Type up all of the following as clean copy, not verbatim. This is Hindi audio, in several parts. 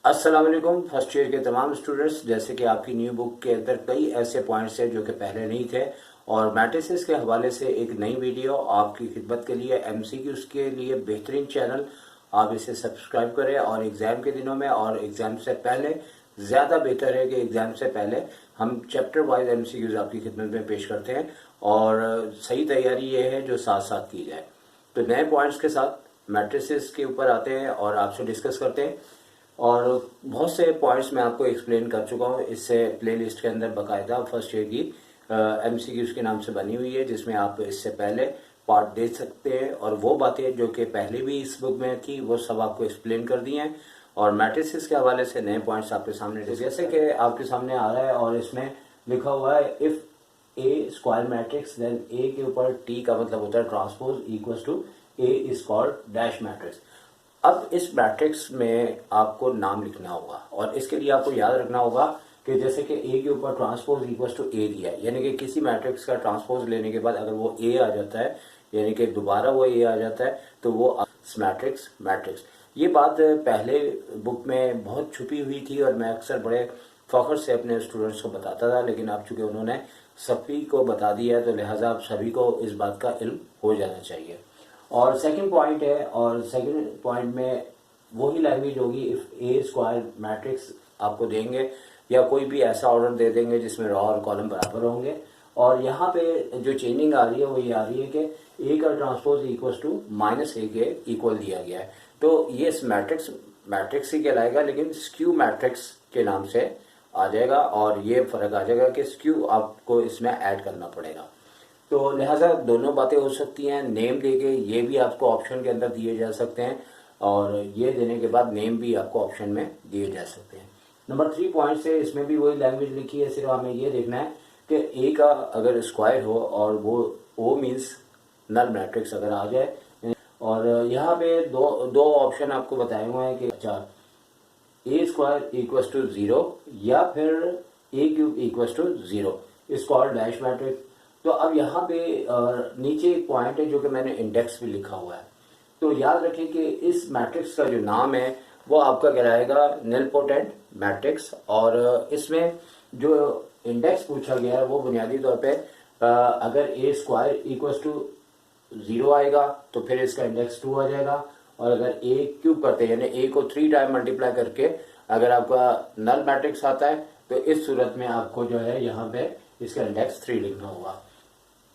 अस्सलाम वालेकुम फर्स्ट ईयर के तमाम स्टूडेंट्स। जैसे कि आपकी न्यू बुक के अंदर कई ऐसे पॉइंट्स हैं जो कि पहले नहीं थे, और मैट्रिसेस के हवाले से एक नई वीडियो आपकी खिदमत के लिए, एमसीक्यूज के लिए बेहतरीन चैनल। आप इसे सब्सक्राइब करें और एग्ज़ाम के दिनों में और एग्ज़ाम से पहले ज़्यादा बेहतर है कि एग्ज़ाम से पहले हम चैप्टर वाइज एमसीक्यूज आपकी खिदमत में पेश करते हैं, और सही तैयारी ये है जो साथ साथ की जाए। तो नए पॉइंट्स के साथ मैट्रिसेस के ऊपर आते हैं और आपसे डिस्कस करते हैं, और बहुत से पॉइंट्स मैं आपको एक्सप्लेन कर चुका हूँ। इससे प्लेलिस्ट के अंदर बाकायदा फर्स्ट ईयर की एमसीक्यूज के नाम से बनी हुई है, जिसमें आप इससे पहले पार्ट दे सकते हैं, और वो बातें जो कि पहले भी इस बुक में थी वो सब आपको एक्सप्लेन कर दी हैं। और मैट्रिसेस के हवाले से नए पॉइंट्स आपके सामने, जैसे कि आपके सामने आ रहा है और इसमें लिखा हुआ है, if A square matrix then A के ऊपर टी का मतलब होता है transpose equals to A is called dash matrix. अब इस मैट्रिक्स में आपको नाम लिखना होगा, और इसके लिए आपको याद रखना होगा कि जैसे कि ए के ऊपर ट्रांसपोज इक्वल्स टू ए दिया है, यानी कि किसी मैट्रिक्स का ट्रांसपोज लेने के बाद अगर वो ए आ जाता है, यानी कि दोबारा वो ए आ जाता है, तो वो मैट्रिक्स। ये बात पहले बुक में बहुत छुपी हुई थी, और मैं अक्सर बड़े फख्र से अपने स्टूडेंट्स को बताता था, लेकिन अब चूंकि उन्होंने सभी को बता दिया है तो लिहाजा आप सभी को इस बात का इल्म हो जाना चाहिए। और सेकंड पॉइंट है, और सेकंड पॉइंट में वही लैंग्वेज होगी, इफ ए स्क्वायर मैट्रिक्स आपको देंगे या कोई भी ऐसा ऑर्डर दे देंगे जिसमें रॉ और कॉलम बराबर होंगे, और यहाँ पे जो चेंजिंग आ रही है वो ये आ रही है कि ए का ट्रांसपोज इक्वल्स टू माइनस ए के इक्वल दिया गया है, तो ये मैट्रिक्स ही कहलाएगा, लेकिन स्क्यू मैट्रिक्स के नाम से आ जाएगा, और ये फर्क आ जाएगा कि स्क्यू आपको इसमें ऐड करना पड़ेगा। तो लिहाजा दोनों बातें हो सकती हैं। नेम देके ये भी आपको ऑप्शन के अंदर दिए जा सकते हैं, और ये देने के बाद नेम भी आपको ऑप्शन में दिए जा सकते हैं। नंबर 3 पॉइंट से इसमें भी वही लैंग्वेज लिखी है, सिर्फ हमें ये देखना है कि ए का अगर स्क्वायर हो और वो मीन्स नल मैट्रिक्स अगर आ जाए, और यहाँ पे दो ऑप्शन आपको बताए हुए हैं कि अच्छा ए स्क्वायर इक्वल्स टू 0 या फिर A cube equals to 0 is called dash matrix. तो अब यहाँ पे नीचे एक पॉइंट है जो कि मैंने इंडेक्स भी लिखा हुआ है, तो याद रखें कि इस मैट्रिक्स का जो नाम है वो आपका कहलाएगा निलपोटेंट मैट्रिक्स, और इसमें जो इंडेक्स पूछा गया है वो बुनियादी तौर पे अगर ए स्क्वायर इक्वल्स टू 0 आएगा तो फिर इसका इंडेक्स 2 आ जाएगा, और अगर ए क्यूब करते हैं यानी ए को 3 टाइम मल्टीप्लाई करके अगर आपका नल मैट्रिक्स आता है तो इस सूरत में आपको जो है यहाँ पे इसका इंडेक्स 3 लिखना होगा।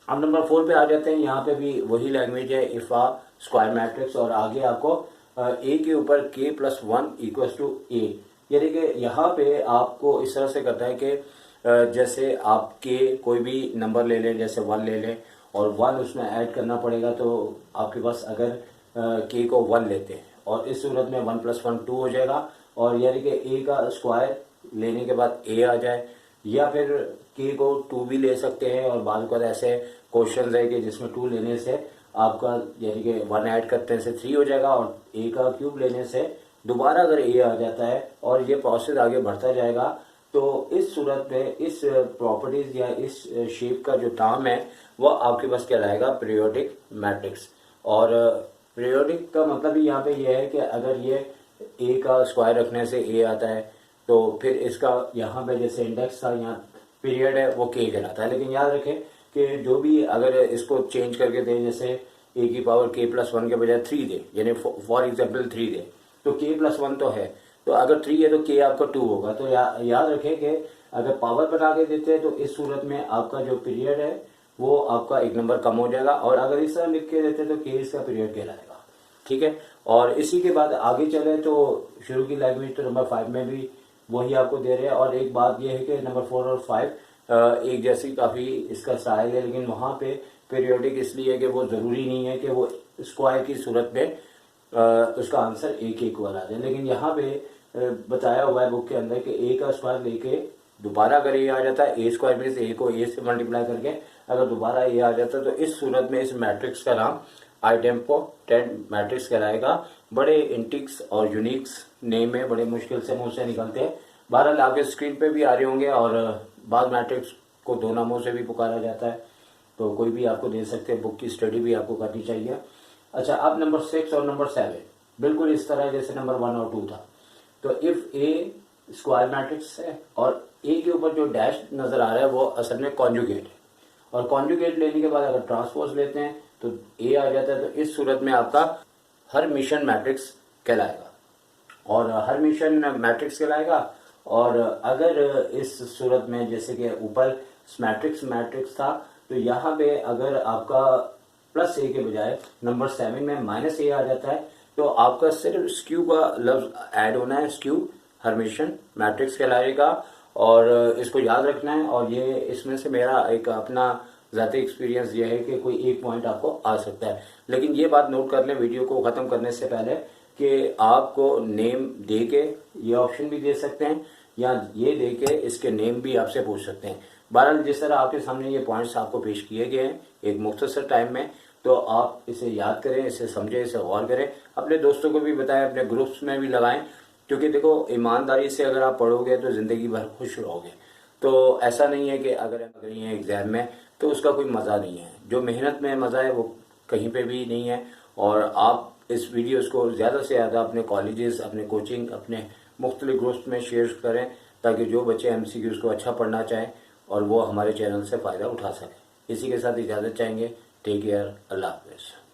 अब नंबर 4 पे आ जाते हैं, यहाँ पे भी वही लैंग्वेज है, इफ आ स्क्वायर मैट्रिक्स, और आगे आपको ए के ऊपर के प्लस 1 इक्वल्स टू ए, यानी कि यहाँ पे आपको इस तरह से करता है कि जैसे आप के कोई भी नंबर ले लें, जैसे 1 ले लें और 1 उसमें ऐड करना पड़ेगा, तो आपके पास अगर के को 1 लेते हैं और इस सूरत में 1 + 1 2 हो जाएगा, और यानी कि ए का स्क्वायर लेने के बाद ए आ जाए, या फिर के को 2 भी ले सकते हैं, और बाद में ऐसे क्वेश्चन है कि जिसमें 2 लेने से आपका यानी कि 1 ऐड करने से 3 हो जाएगा, और ए का क्यूब लेने से दोबारा अगर ए आ जाता है, और ये प्रोसेस आगे बढ़ता जाएगा। तो इस सूरत में इस प्रॉपर्टीज या इस शेप का जो टर्म है वो आपके पास क्या रहेगा, पीरियोडिक मैट्रिक्स। और पीरियोडिक का मतलब ही यहाँ पे ये है कि अगर ये ए का स्क्वायर रखने से ए आता है तो फिर इसका यहाँ पे जैसे इंडेक्स था, यहाँ पीरियड है वो के कहलाता है। लेकिन याद रखें कि जो भी अगर इसको चेंज करके दें, जैसे ए की पावर के प्लस 1 के बजाय 3 दे, यानी फॉर एग्जाम्पल 3 दे, तो के प्लस 1 तो है, तो अगर 3 है तो के आपका 2 होगा। तो याद रखें कि अगर पावर बना के देते हैं तो इस सूरत में आपका जो पीरियड है वो आपका एक नंबर कम हो जाएगा, और अगर इस तरह लिख के देते हैं तो के इसका पीरियड कहलाएगा। ठीक है, और इसी के बाद आगे चले तो शुरू की लैंग्वेज तो नंबर 5 में भी वही आपको दे रहे हैं। और एक बात यह है कि नंबर 4 और 5 एक जैसी काफ़ी इसका स्टाइल है, लेकिन वहाँ पे पीरियोडिक इसलिए है कि वो ज़रूरी नहीं है कि वो स्क्वायर की सूरत में उसका आंसर ए के इक्वल आ जाए। लेकिन यहाँ पे बताया हुआ है बुक के अंदर कि ए का स्क्वायर लेके दोबारा अगर ए आ जाता है, ए स्क्वायर में से ए को ए से मल्टीप्लाई करके अगर दोबारा ए आ जाता है, तो इस सूरत में इस मैट्रिक्स का नाम आइडेम्पोटेंट मैट्रिक्स कहलाएगा। बड़े इंटिक्स और यूनिक्स नेम है, बड़े मुश्किल से मुंह से निकलते हैं। बहरहाल आपके स्क्रीन पे भी आ रहे होंगे, और बाद मैट्रिक्स को 2 नामों से भी पुकारा जाता है, तो कोई भी आपको दे सकते हैं। बुक की स्टडी भी आपको करनी चाहिए। अच्छा, अब नंबर 6 और नंबर 7 बिल्कुल इस तरह जैसे नंबर 1 और 2 था। तो इफ ए स्क्वायर मैट्रिक्स है और ए के ऊपर जो डैश नजर आ रहा है वो असल में कॉन्जुगेट है, और कॉन्जुगेट लेने के बाद अगर ट्रांसपोज लेते हैं तो ए आ जाता है। तो इस सूरत में आपका हर्मिशन मैट्रिक्स कहलाएगा, और हर्मिशन मैट्रिक्स कहलाएगा। और अगर इस सूरत में जैसे कि ऊपर मैट्रिक्स था, तो यहाँ पे अगर आपका प्लस ए के बजाय नंबर 7 में माइनस ए आ जाता है, तो आपका सिर्फ स्क्यू का लफ्ज ऐड होना है, स्क्यू हर्मिशन मैट्रिक्स कहलाएगा। और इसको याद रखना है, और ये इसमें से मेरा एक अपना ज़ाती एक्सपीरियंस ये है कि कोई एक पॉइंट आपको आ सकता है। लेकिन ये बात नोट कर लें वीडियो को ख़त्म करने से पहले कि आपको नेम दे के ये ऑप्शन भी दे सकते हैं, या ये दे के इसके नेम भी आपसे पूछ सकते हैं। बहरहाल जिस तरह आपके सामने ये पॉइंट्स आपको पेश किए गए हैं एक मुख्तसर टाइम में, तो आप इसे याद करें, इसे समझें, इसे गौर करें, अपने दोस्तों को भी बताएं, अपने ग्रुप्स में भी लगाएं। क्योंकि देखो, ईमानदारी से अगर आप पढ़ोगे तो ज़िंदगी भर खुश रहोगे। तो ऐसा नहीं है कि अगर ये एग्ज़ाम में तो उसका कोई मज़ा नहीं है। जो मेहनत में मज़ा है वो कहीं पे भी नहीं है। और आप इस वीडियोस को ज़्यादा से ज़्यादा अपने कॉलेजेस, अपने कोचिंग, अपने मुख्तलिफ ग्रुप्स में शेयर करें, ताकि जो बच्चे MCQs को अच्छा पढ़ना चाहें और वो हमारे चैनल से फ़ायदा उठा सकें। इसी के साथ इजाज़त चाहेंगे। टेक केयर, अल्लाह हाफ़िज़।